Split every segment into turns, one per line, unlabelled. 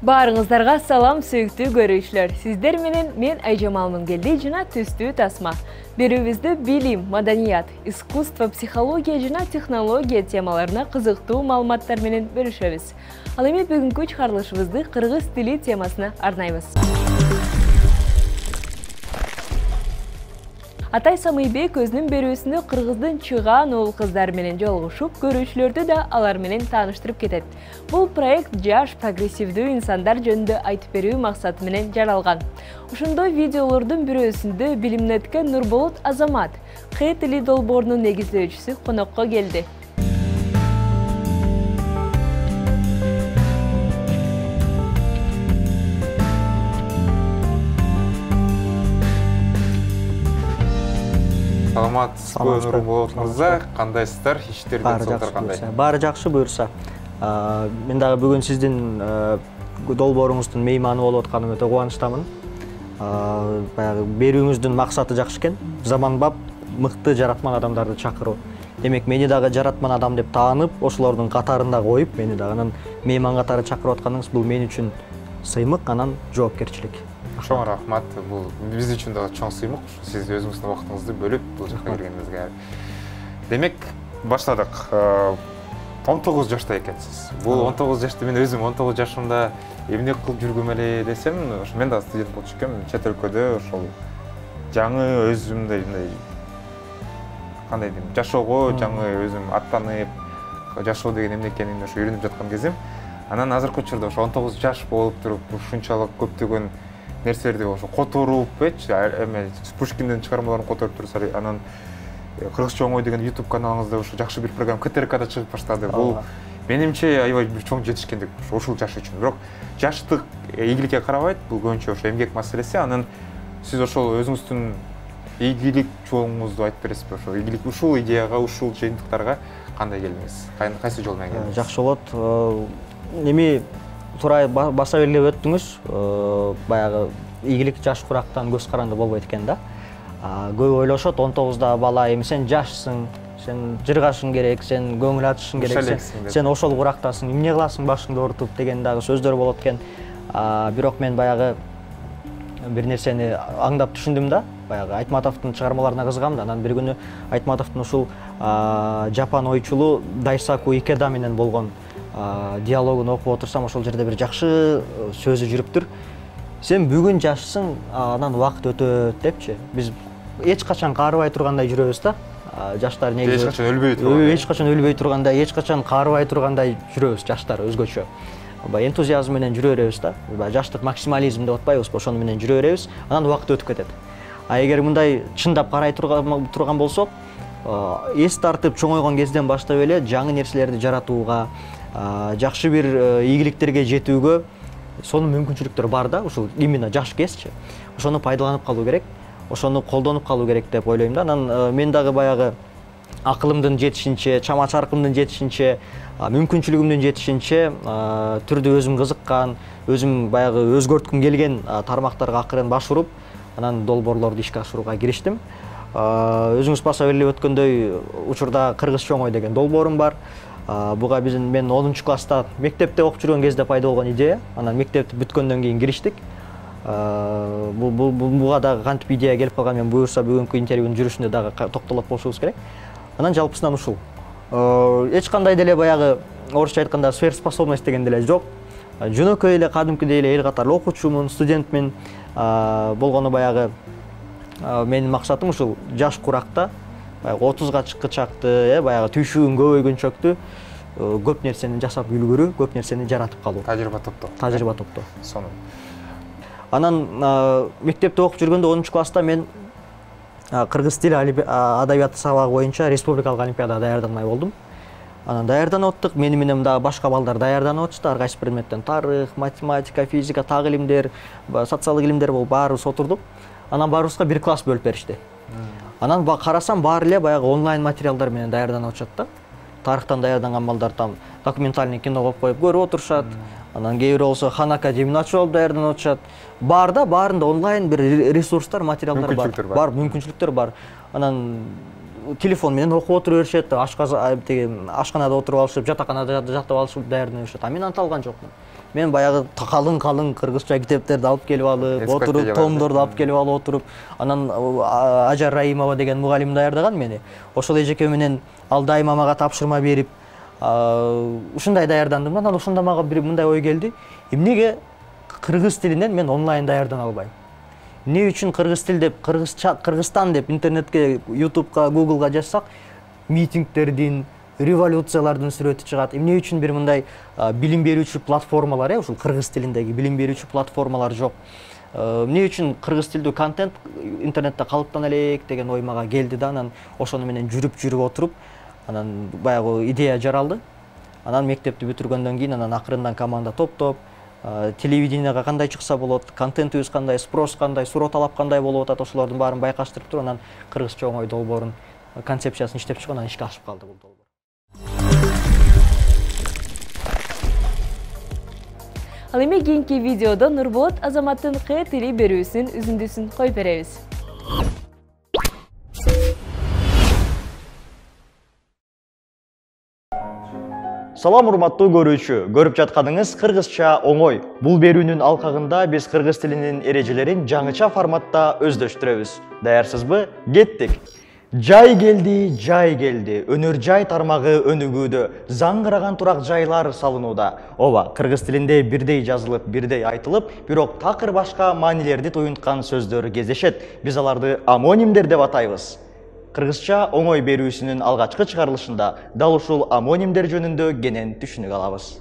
Barыңыздарга салам сөйктүү көрүүчүлөр. Сиздер менен мен Айжамалмын келди жана түстүү тасма. Берүүбүздө билим, маданият, искусство, психология жана технология темаларына кызыктуу маалыматтар менен бөлүшөбүз. Ал эми бүгүнкү чыгарылышыбызды кыргыз тили темасына арнайбыз. Атай Самыйбек өзүнүн берүүсүндө кыргыздын чыгаан уул кыздар менен жолугушуп, көрүүчүлөрдү да алар менен тааныштырып кетет. Бул проект жаш, прогрессивдүү инсандар жөнүндө айтып берүү максаты менен жаралган. Ошондой видеолордун бирөөсүндө билимин өткөн Нурболот Азамат, К тили долбоорунун негиздөөчүсү конокко келди.
Саламатсызбы Нурболот мырза, кандайсыздар? Иштерден соолдар кандай?
Баары жакшы буюрса. Мен дагы бүгүн сиздин долбооруңуздун мейманы болуп атканыма өтө кубанычтамын. Баягы берүүңүздүн максаты жакшы экен. Заманбап мыкты жаратман адамдарды чакыруу. Демек, мени дагы жаратман адам деп таанып, ошолордун катарында коюп, мени дагы анан мейман катары чакырып атканыңыз бул мен үчүн сыймык, анан жоопкерчилик.
Чоң рахмат. Бул биз үчүн дагы чоң сыймык. Сиз өзүңүздүн убактыңызды бөлүп бул жакка келгениңизге. Демек, баштадык. 19 жашта экенсиз. Бул 19 жашта мен өзүм 19 жашымда эмне кылып жүргөм эле десем, мен да студент болчу экенмин, чет өлкөдө ошол жаңы өзүмдөй кандай дейм, жашоого жаңы өзүм аттанып, жашоо деген эмне экенин ошо үйрөнүп жаткан кезим. Анан азыркы учурда ошо 19 жаш болуп туруп, ушунчалык көптөгөн нерселерди ошо которупчу, эме Пушкиндин чыгармаларын которуп турса, анан Кыргызча оңой деген YouTube каналыңызда ошо жакшы бир программа КТРКда чыгып баштады. Бул менимче аябай бир чоң жетишкендик ушул жаш үчүн. Бирок жаштык ийгиликке карабайт, бул көбүнчө ошо эмгек маселеси. Анан сиз ошол өзүңүздүн ийгилик жолуңузду айтып бересизби? Ошо ийгилик ушул идеяга, ушул жыйынтыктарга кандай келдиңиз? Кайсы жол менен келдиңиз?
Жакшы болот. Эми турай баса белгилеп өттүңүз. Баягы ийгилик жаш курактан көз каранды болбойт экен да. Көп ойлошот, 19да бала, эми сен жашсың, сен жыргашың керек, сен көңүл ачышың керек, сен ошол курактасың, эмне кыласың башыңды оорутуп деген дагы сөздөр болот экен. Бирок мен баягы бир нерсени аңдап түшүндүм да, баягы Айтматовдун чыгармаларына кызыгам да. Анан бир күнү Айтматовдун ушул жапан ойчулу Дайсаку Икеда менен болгон диалогун окуп отурсам, ошол жерде бир жакшы сөзү жүрүптүр. Сен бүгүн жашсың, анан убакыт өтөт депчи. Биз эч качан каарыбай тургандай жүрөбүз да. Жаштар негизи
эч качан өлбөй тургандай.
Эч качан өлбөй тургандай, эч качан каарыбай тургандай жүрөбүз жаштар өзгөчө. Энтузиазм менен жүрө беребиз да. Жаштык максимализм деп атпайбызбы, ошону менен жүрө беребиз. Анан убакыт өтүп кетет. Эгер мындай чындап карай турган болсок, эс тартып чоңойгон кезден баштап эле жаңы нерселерди жаратууга, жакшы бир ийгиликтерге жетүүгө сонун мүмкүнчүлүктөр бар да, ушул именно жаш кезчи. Ошону пайдаланып калуу керек, ошону колдонуп калуу керек деп ойлойм да. Анан мен дагы баягы акылымдын жетишинче, чама чаркымдын жетишинче, мүмкүнчүлүгүмдүн жетишинче түрдү өзүм кызыккан, өзүм баягы өзгөрткүм келген тармактарга акырын баш уруп, анан долбоорлорду ишке ашырууга кириштим. Өзүңүз баса белгилеп өткөндөй, учурда Кыргызча оңой деген долбоорум бар. Буга мен 10 класста мектепте окуп жүргөн кезде пайда болгон идея. Анан мектепти бүткөндөн кийин кириштик. Буга дагы кантип идея келип калган, мен буюрса бүгүнкү интервьюнун жүрүшүндө дагы токтолуп болушубуз керек. Анан жалпысынан ушул. Эч кандай деле баягы орусча айтканда сверхспособность деген деле жок. Жөнөкөй эле кадимкидей эле эл катары окуучумун, студентмин. Болгону баягы менин максатым ушул жаш куракта 30га чыккычакты, баягы түйшүгүн көбөйгөнчөктү көп нерсени жасап үлгүрүү, көп нерсени жаратып калуу.
Тажрыйба топтоо.
Сонун. Анан мектепте окуп жүргөндө 10 класста мен кыргыз тили адабияты сабагы боюнча республикалык олимпиадага даярданмай болдум. Анан даярданып аттык, мени менен дагы башка балдар даярданып атышты, ар кайсы предметтен тарых, математика, физика, так илимдер, социалдык илимдер болуп баарыбыз отурдук. Анан баарыбызга бир класс бөлүп беришти. Анан карасам баары эле баягы онлайн материалдар менен даярданып атышат да. Тарыхтан даярданган балдар там документальный кино коюп коюп көрүп отурушат. Анан кээ бирөө болсо Хан академияны ачып алып даярданып атышат. Баарында онлайн бир ресурстар, материалдар бар. Мүмкүнчүлүктөр бар. Анан телефон менен окуп отура беришет, ашканада отуруп алышып, жатаканада жаттап алышып даярданып жүрүшөт. А мен анты алган жокмун. Мен баягы калың кыргызча китептерди алып келип алып, отуруп, томдорду алып келип алып отуруп, анан Ажар Раимова деген мугалим даярдаган мени. Ошол эжеке менен ал дайыма мага тапшырма берип, ушундай даярдандым. Анан ошондо мага бир мындай ой келди. Эмнеге кыргыз тилинен мен онлайн даярдана албайм? Эмне үчүн кыргыз тил деп, Кыргызстан деп интернетке, YouTube'га, Google'га жазсак, митингдердин, революциялардын сүрөтү чыгат. Эмне үчүн бир мындай билим берүүчү платформалар, ушул кыргыз тилиндеги билим берүүчү платформалар жок? Эмне үчүн кыргыз тилдүү контент интернетте калыптана элек деген ой мага келди да, анан ошону менен жүрүп отуруп, анан баягы идея жаралды. Анан мектепти бүтүргөндөн кийин анан акырындан команда топтоп, телевиденияга кандай чыкса болот, контентибиз кандай, спрос кандай, суроо талап кандай болуп атат, ошолордун баарын байкаштырып туруп, анан кыргызча оңой долбоорун концепциясын иштеп чыгып, анан ишке ашып калды бул долбоор.
Ал эми кийинки видеодо Нурболот Азаматтын К тили берүүсүнүн үзүндүсүн коюп беребиз.
Салам урматтуу көрүүчү, көрүп жатканыңыз кыргызча оңой. Бул берүүнүн алкагында биз кыргыз тилинин эрежелерин жаңыча форматта өздөштүрөбүз. Даярсызбы? Кеттик. Жай келди. Өнөр жай тармагы өнүгүүдө, заңгыраган турак жайлар салынууда. Ооба, кыргыз тилинде бирдей жазылып, бирдей айтылып, бирок такыр башка маанилерди туюнткан сөздөр кездешет. Биз аларды амонимдер деп атайбыз. Кыргызча оңой берүүсүнүн алгачкы чыгарылышында дал ушул амонимдер жөнүндө кенен түшүнүк алабыз.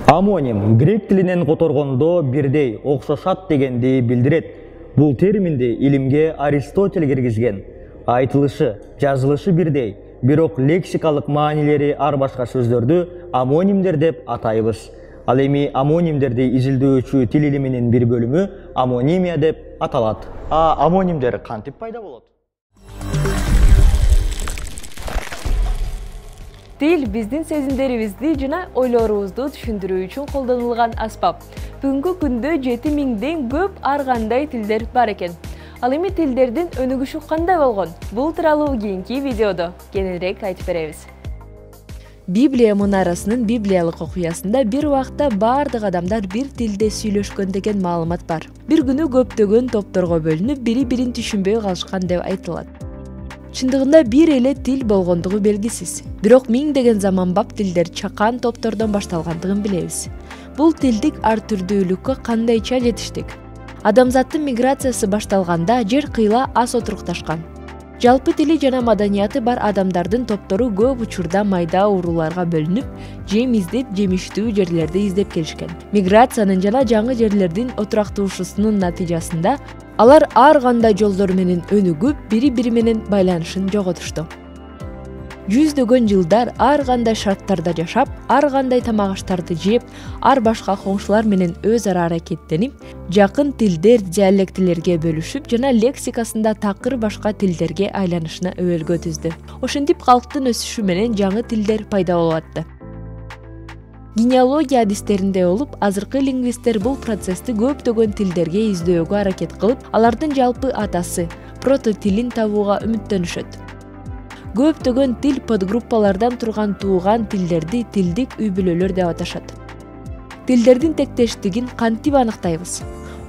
Амоним грек тилинен которгондо бирдей, окшошат дегенди билдирет. Бул терминди илимге Аристотель киргизген. Айтылышы, жазылышы бирдей, бирок лексикалык маанилери ар башка сөздөрдү амонимдер деп атайбыз. Ал эми амонимдерди изилдөөчү тил илиминин бир бөлүмү амонимия деп аталат. Амонимдер кантип пайда болот?
Тил биздин сезимдерибизди жана ойлорубузду түшүндүрүү үчүн колдонулган аспап. Бүгүнкү күндө 7000ден көп ар кандай тилдер бар экен. Ал эми тилдердин өнүгүшү кандай болгон? Бул тууралуу кийинки видеодо кененирээк айтып беребиз. Библия мунарасынын библиялык окуясында бир убакта бардык адамдар бир тилде сүйлөшкөн деген маалымат бар. Бир күнү көптөгөн топторго бөлүнүп, бири-бирин түшүнбөй калышкан деп айтылат. Чындыгында бир эле тил болгондугу белгисиз. Бирок миңдеген заманбап тилдер чакан топтордон башталгандыгын билебиз. Бул тилдик ар түрдүүлүккө кандайча жетиштик? Адамзаттын миграциясы башталганда жер кыйла аз отурукташкан. Жалпы тили жана маданияты бар адамдардын топтору көп учурда майда урууларга бөлүнүп, жем издеп, жемиштүү жерлерди издеп келишкен. Миграциянын жана жаңы жерлердин отурактуушусунун натыйжасында алар ар кандай жолдор менен өнүгүп, бири-бири менен байланышын жоготушту. Жүздөгөн жылдар ар кандай шарттарда жашап, ар кандай тамак-аштарды жеп, ар башка коңшулар менен өз ара аракеттенип, жакын тилдер диалектилерге бөлүшүп жана лексикасында такыр башка тилдерге айланышына өбөлгө түздү. Ошентип калктын өсүшү менен жаңы тилдер пайда болуп атты. Генеалогия адистеринде болуп, азыркы лингвисттер бул процессти көптөгөн тилдерге издөөгө аракет кылып, алардын жалпы атасы, прототилин табууга үмүттөнүшөт. Көптөгөн тил подгруппалардан турган тууган тилдерди тилдик үй-бүлөлөр деп аташат. Тилдердин тектештигин кантип аныктайбыз?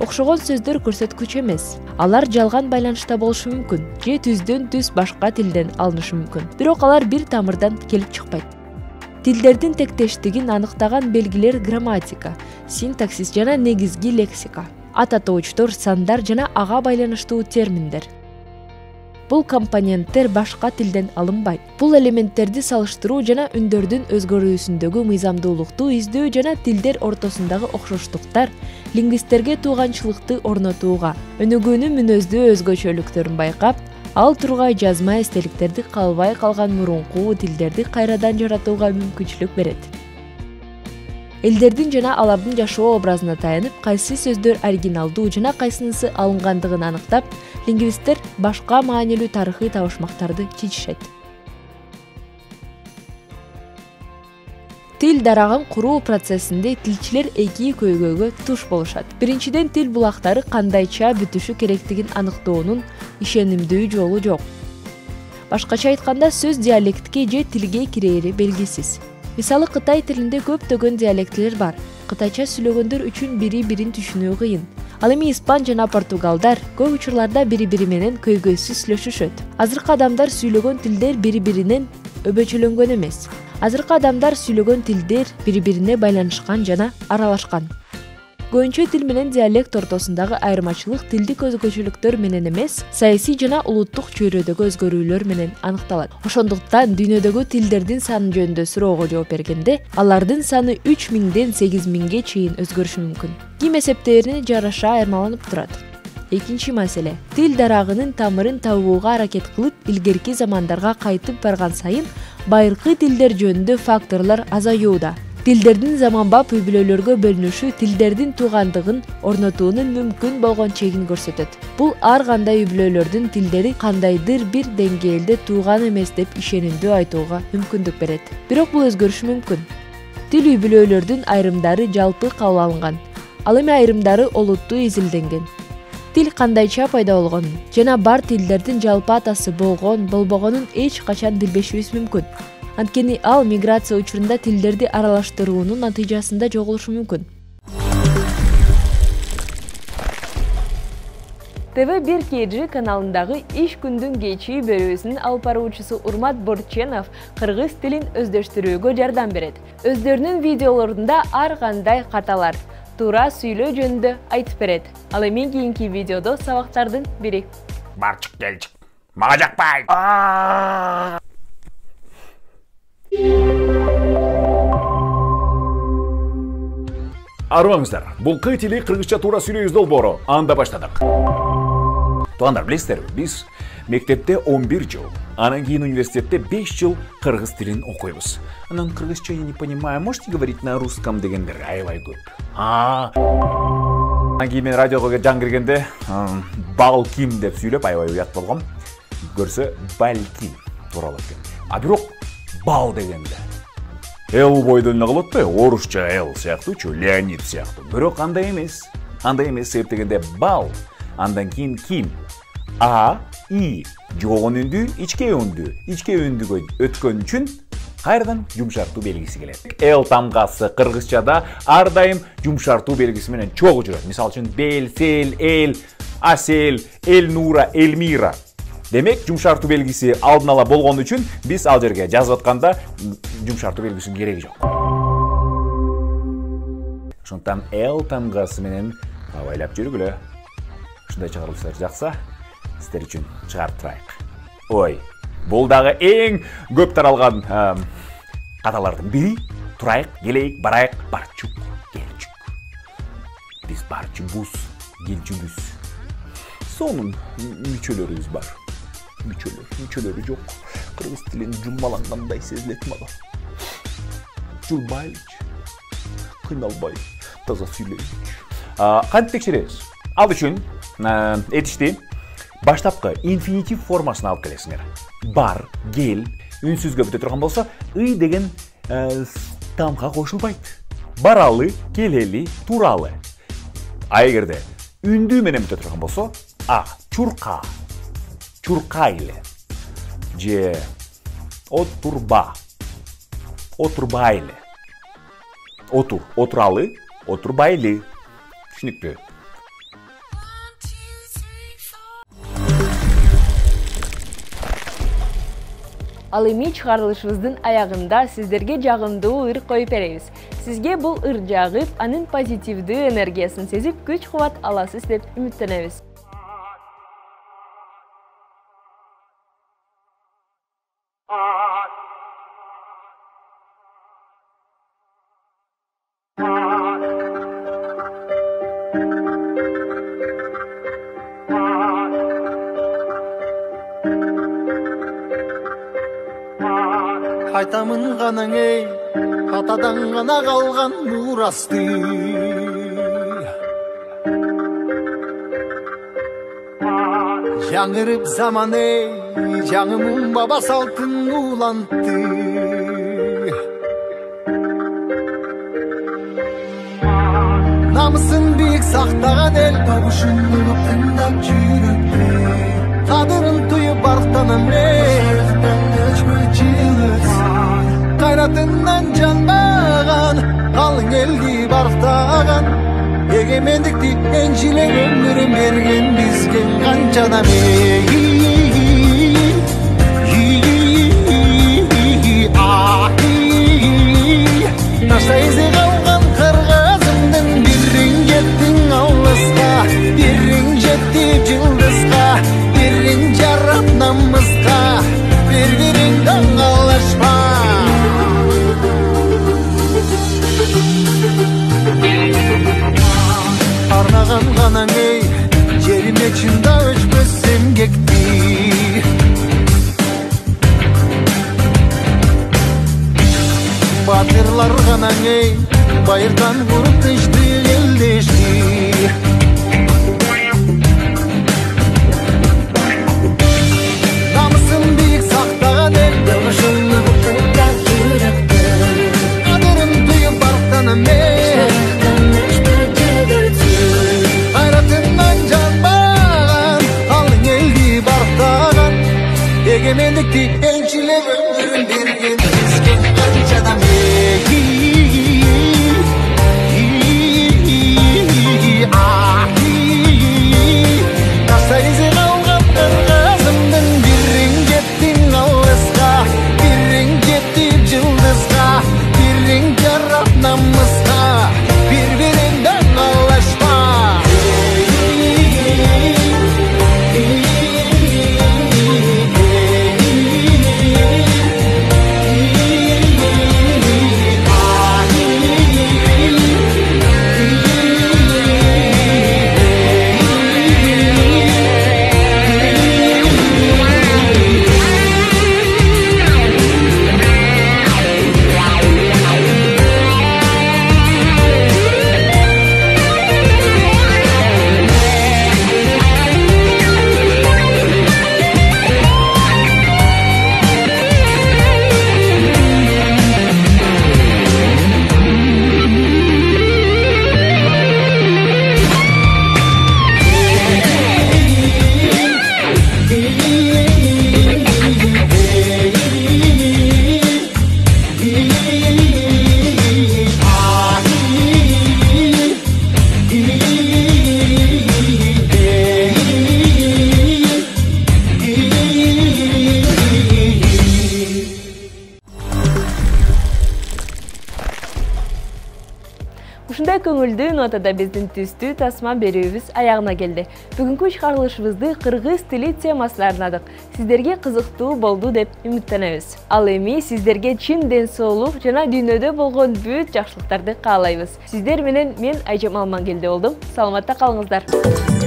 Окшогон сөздөр көрсөткүч эмес. Алар жалган байланышта болушу мүмкүн, же түздөн түз башка тилден алынышы мүмкүн. Бирок алар бир тамырдан келип чыкпайт. Тилдердин тектештигин аныктаган белгилер грамматика, синтаксис жана негизги лексика, ат атоочтор, сандар жана ага байланыштуу терминдер. Бул компоненттер башка тилден алынбайт. Бул элементтерди салыштыруу жана үндөрдүн өзгөрүүсүндөгү мыйзамдуулукту издөө жана тилдер ортосундагы окшоштуктар лингвисттерге тууганчылыкты орнотууга, өнүгүүнүн мүнөздүү өзгөчөлүктөрүн байкап, ал тургай жазма эстеликтерди калбай калган мурунку тилдерди кайрадан жаратууга мүмкүнчүлүк берет. Элдердин жана алардын жашоо образына таянып, кайсы сөздөр оригиналдуу жана кайсынысы алынгандыгын аныктап, лингвисттер башка маанилүү тарыхый табышмактарды чечишет. Тил дарагын куруу процессинде тилчилер эки көйгөйгө туш болушат. Биринчиден, тил булактары кандайча бүтүшү керектигин аныктоонун ишенимдүү жолу жок. Башкача айтканда сөз диалектке же тилге кирери белгисиз. Мисалы Кытай тилинде көптөгөн диалектилер бар. Кытайча сүйлөгөндөр үчүн бири-бирин түшүнүү кыйын. Ал эми испан жана португалдар көп учурларда бири-бири менен көйгөйсүз сүйлөшүшөт. Азыркы адамдар сүйлөгөн тилдер бири-биринен өбөчөлөнгөн эмес. Азыркы адамдар сүйлөгөн тилдер бири-бирине байланышкан жана аралашкан. Көбүнчө тил менен диалект ортосундагы айырмачылык тилдик өзгөчөлүктөр менен эмес, саясий жана улуттук чөйрөдөгү өзгөрүүлөр менен аныкталат. Ошондуктан дүйнөдөгү тилдердин саны жөнүндө суроого жооп бергенде, алардын саны 3000ден 8000ге чейин өзгөрүшү мүмкүн. Ким эсептерине жараша айырмаланып турат. Экинчи маселе. Тил дарагынын тамырын табууга аракет кылып, илгерки замандарга кайтып барган сайын байыркы тилдер жөнүндө факторлор азаюуда. Тилдердин заманбап үй-бүлөлөргө бөлүнүшү тилдердин туугандыгын орнотуунун мүмкүн болгон чегин көрсөтөт. Бул ар кандай үй-бүлөлөрдүн тилдери кандайдыр бир деңгээлде тууган эмес деп ишенимдүү айтууга мүмкүндүк берет. Бирок бул өзгөрүшү мүмкүн. Тил үй-бүлөлөрдүн айрымдары жалпы кабыл алынган, ал эми айрымдары олуттуу изилденген. Тил кандайча пайда болгонун жана бар тилдердин жалпы атасы болбогонун эч качан билбешибиз мүмкүн. Анткени ал миграция учурунда тилдерди аралаштыруунун натыйжасында жоголушу мүмкүн. ТВ1 KG каналындагы иш күндүн кечи берүүсүнүн алып баруучусу Урмат Борченов кыргыз тилин өздөштүрүүгө жардам берет. Өздөрүнүн видеолорунда ар кандай каталар, туура сүйлөө жөнүндө айтып берет. Ал эми кийинки видеодо сабактардын бири.
Барчык келчик. Мага жакпайт. Арыбаңыздар, бул Кы тили кыргызча туура сүйлөйбүз долбоору анда баштадык. Туугандар, билесиздерби, биз мектепте 11 жыл, анан кийин университетте 5 жыл кыргыз тилин окуйбуз. Анан кыргызча я не понимаю, можете говорить на русском дегендер аябай көп. Анан кийин мен радиого жан киргенде балким деп сүйлөп аябай уят болгом. Көрсө балким тууралап кетти. А бирок бал дегенде эл бойдон эле калат да, орусча эл сыяктуучу, Леонид сыяктуу. Бирок андай эмес. Андай эмес, себеп дегенде бал, андан кийин ким, а, и жогон үндүү, ичке үндүгө өткөн үчүн кайрадан жумшартуу белгиси келет. Эл тамгасы кыргызчада ар дайым жумшартуу белгиси менен чогуу жүрөт. Мисалы үчүн бел, сел, эл, асел, элнура, элмира. Демек, жумшартуу белгиси алдын ала болгон үчүн биз ал жерге жазып атканда жумшартуу белгисинин кереги жок. Ошондуктан эл тамгасы менен абайлап жүргүлө. Ушундай чыгарылыштар жакса, сиздер үчүн чыгарып турайык. Ой, бул дагы эң көп таралган каталардын бири. Турайык, келейик, барайык, барчук, келчүк. Биз барчубуз, келчүбүз. Сонун мүчөлөрүбүз бар. Мүчөлөрү жок. Кыргыз тилин жумалангандай сезилет мага. Жулбайлычы, кыйналбай, таза сүйлөйлүчү. Кантип текшеребиз? Ал үчүн этишти баштапкы инфинитив формасына алып келесиңер. Бар, кел, үнсүзгө бүтө турган болсо, ый деген тамга кошулбайт. Баралы, келели, туралы. А эгерде үндүү менен бүтө турган болсо, а, чурка, чуркайлы, же отурба, отурбайлы, отуралы, отурбайлы. Түшүнүктүү.
Ал эми чыгарылышыбыздын аягында сиздерге жагымдуу ыр коюп беребиз. Сизге бул ыр жагып, анын позитивдүү энергиясын сезип, күч-кубат аласыз деп үмүттөнөбүз.
Айтамын ғанаң ей, атадан ғана қалған мурасты. Жаңырып заман ей, жаңымын баба салтын уланты. Намысын биік сақтаған ел, табышын ұрып тыңдап жүректе. Kadırın tuyup barktanam Kayratından canmağan Kalın eldi barktagan Egemendikti encilen ömürüm bergen bizgen kançadam Taşta izi kalgan kırgızımdın birrin jettin avlısqa birrin jettip yıldızqa birrin jarap namızqa bir-birinden alışma Arnağan kanan ey yerim içinde öçmezsem gekti Batırlar kanan ey bayırdan vurup düştü eldeşti Namısın büyük saktagan el Yavuşunlu kırklar yürekte Kaderim duyup barktanam ey Hayratından canmağan Kalın eldi barktagan Egemendikti elçile ömrün bergen bizgen kançadam
Ушундай көңүлдүү нотада биздин түстүү тасма берүүбүз аягына келди. Бүгүнкү чыгарылышыбызды кыргыз тили темасына арнадык. Сиздерге кызыктуу болду деп үмүттөнөбүз. Ал эми сиздерге чын ден соолук жана дүйнөдө болгон бүт жакшылыктарды каалайбыз. Сиздер менен мен Айжам Алмангелди болдум. Саламатта калыңыздар.